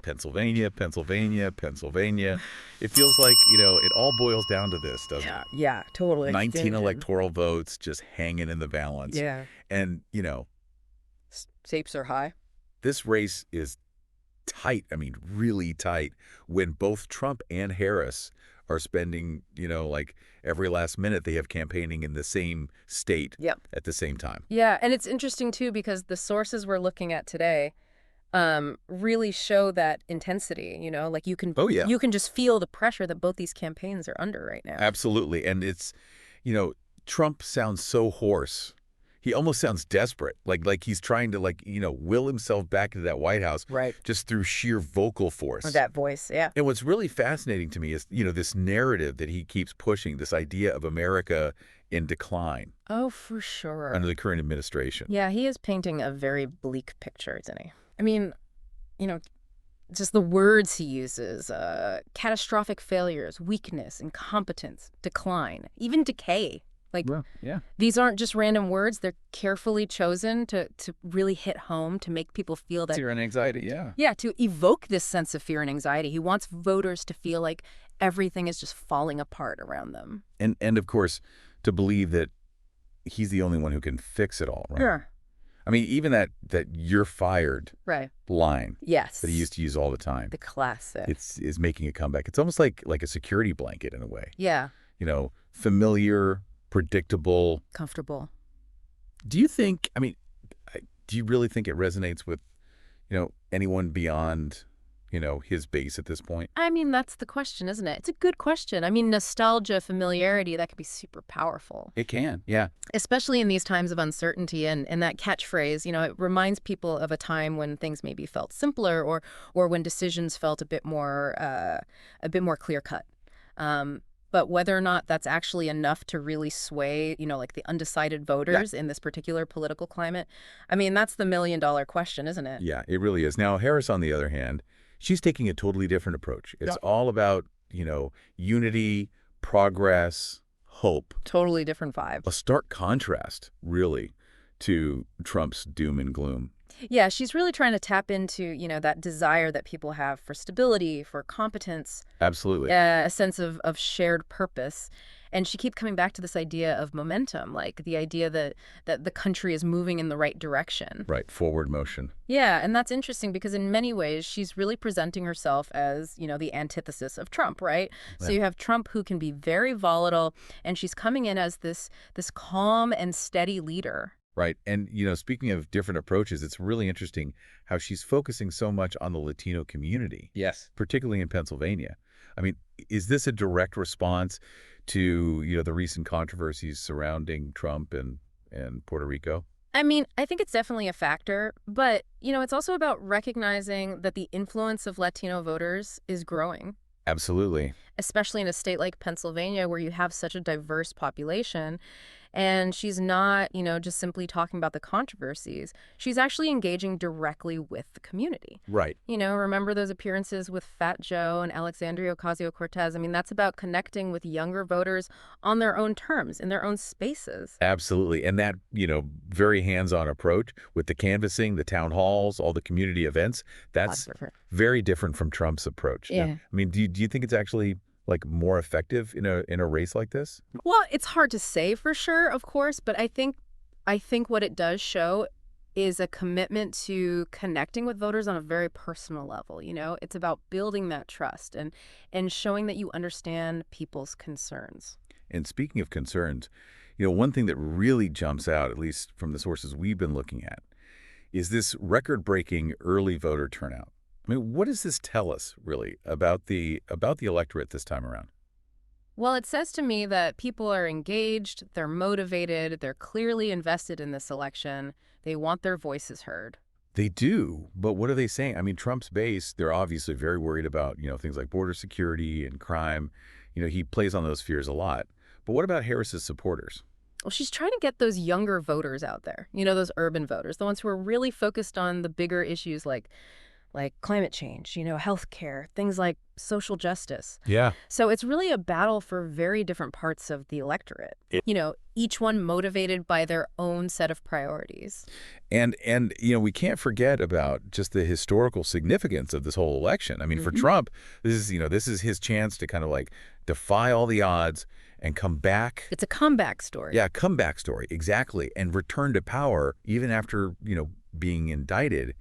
Pennsylvania, Pennsylvania, Pennsylvania. It feels like, it all boils down to this, doesn't it? Yeah, totally. 19 electoral votes just hanging in the balance. Yeah. And, Stakes are high. this race is tight. I mean, really tight when both Trump and Harris are spending, like every last minute they have campaigning in the same state Yep. at the same time. Yeah, and it's interesting, too, because the sources we're looking at today really show that intensity, like you can Oh, yeah. you can just feel the pressure that both these campaigns are under right now. Absolutely. And it's, Trump sounds so hoarse. He almost sounds desperate, like he's trying to, will himself back into that White House Right. just through sheer vocal force. Or that voice, yeah. And what's really fascinating to me is, this narrative that he keeps pushing, this idea of America in decline Oh, for sure. under the current administration. Yeah, he is painting a very bleak picture, isn't he? I mean, just the words he uses, catastrophic failures, weakness, incompetence, decline, even decay. Well, yeah. These aren't just random words. They're carefully chosen to really hit home, to make people feel that. Fear and anxiety, yeah. Yeah, to evoke this sense of fear and anxiety. He wants voters to feel like everything is just falling apart around them. And of course, to believe that he's the only one who can fix it all, right? Sure. I mean, even that "you're fired" Right. line Yes. that he used to use all the time, The classic. is making a comeback. It's almost like a security blanket in a way. Yeah. Familiar, predictable. Comfortable. Do you think, do you really think it resonates with, anyone beyond, his base at this point? I mean, that's the question, isn't it? It's a good question. I mean, nostalgia, familiarity, that can be super powerful, It can, yeah. especially in these times of uncertainty. And that catchphrase, it reminds people of a time when things maybe felt simpler, or when decisions felt a bit more clear-cut. But whether or not that's actually enough to really sway, like the undecided voters in this particular political climate, I mean, that's the million-dollar question, isn't it? Yeah, it really is. Now, Harris, on the other hand, she's taking a totally different approach. It's all about, unity, progress, hope. Totally different vibe. A stark contrast, really, to Trump's doom and gloom. Yeah, she's really trying to tap into, that desire that people have for stability, for competence, Absolutely. a sense of shared purpose. And she keeps coming back to this idea of momentum, like the idea that the country is moving in the right direction. Right, forward motion. Yeah, and that's interesting because in many ways she's really presenting herself as, the antithesis of Trump, right? So you have Trump, who can be very volatile, and she's coming in as this calm and steady leader. Right. And, speaking of different approaches, it's really interesting how she's focusing so much on the Latino community. Yes. Particularly in Pennsylvania. I mean, is this a direct response to, the recent controversies surrounding Trump and Puerto Rico? I mean, I think it's definitely a factor, but, it's also about recognizing that the influence of Latino voters is growing. Absolutely. Especially in a state like Pennsylvania, where you have such a diverse population. And she's not, just simply talking about the controversies. She's actually engaging directly with the community. Right. Remember those appearances with Fat Joe and Alexandria Ocasio-Cortez? I mean, that's about connecting with younger voters on their own terms, in their own spaces. Absolutely. And that, very hands-on approach with the canvassing, the town halls, all the community events, that's very different from Trump's approach. Yeah. I mean, do you think it's actually more effective in a race like this? Well, it's hard to say for sure, of course, but I think what it does show is a commitment to connecting with voters on a very personal level. It's about building that trust and showing that you understand people's concerns. And speaking of concerns, one thing that really jumps out, at least from the sources we've been looking at, is this record-breaking early voter turnout. I mean, what does this tell us, really, about the electorate this time around? Well, it says to me that people are engaged, they're motivated, they're clearly invested in this election. They want their voices heard. They do, but what are they saying? I mean, Trump's base, they're obviously very worried about, things like border security and crime. He plays on those fears a lot. But what about Harris's supporters? Well, she's trying to get those younger voters out there, those urban voters, the ones who are really focused on the bigger issues like like climate change, healthcare, things like social justice. Yeah. So it's really a battle for very different parts of the electorate, each one motivated by their own set of priorities. And we can't forget about just the historical significance of this whole election. I mean, for Trump, this is his chance to kind of like defy all the odds and come back. It's a comeback story. Yeah, comeback story, exactly, and return to power even after, being indicted.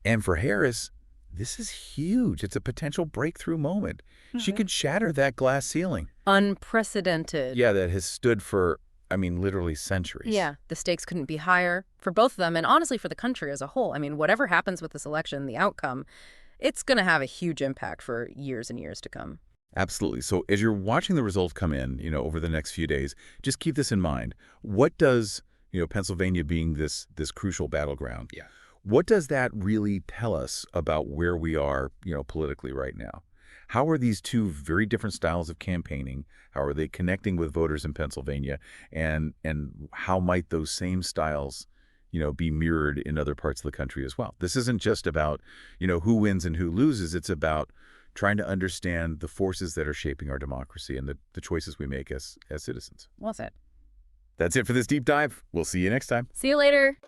And for Harris, this is huge. It's a potential breakthrough moment. She could shatter that glass ceiling. Unprecedented. Yeah, that has stood for, literally centuries. Yeah, the stakes couldn't be higher for both of them, and honestly for the country as a whole. Whatever happens with this election, the outcome, it's going to have a huge impact for years and years to come. Absolutely. So as you're watching the results come in, over the next few days, just keep this in mind. What does, Pennsylvania being this crucial battleground, what does that really tell us about where we are, politically right now? How are these two very different styles of campaigning? How are they connecting with voters in Pennsylvania? And how might those same styles, be mirrored in other parts of the country as well? This isn't just about, who wins and who loses. It's about trying to understand the forces that are shaping our democracy and the choices we make as citizens. Well said. That's it for this deep dive. We'll see you next time. See you later.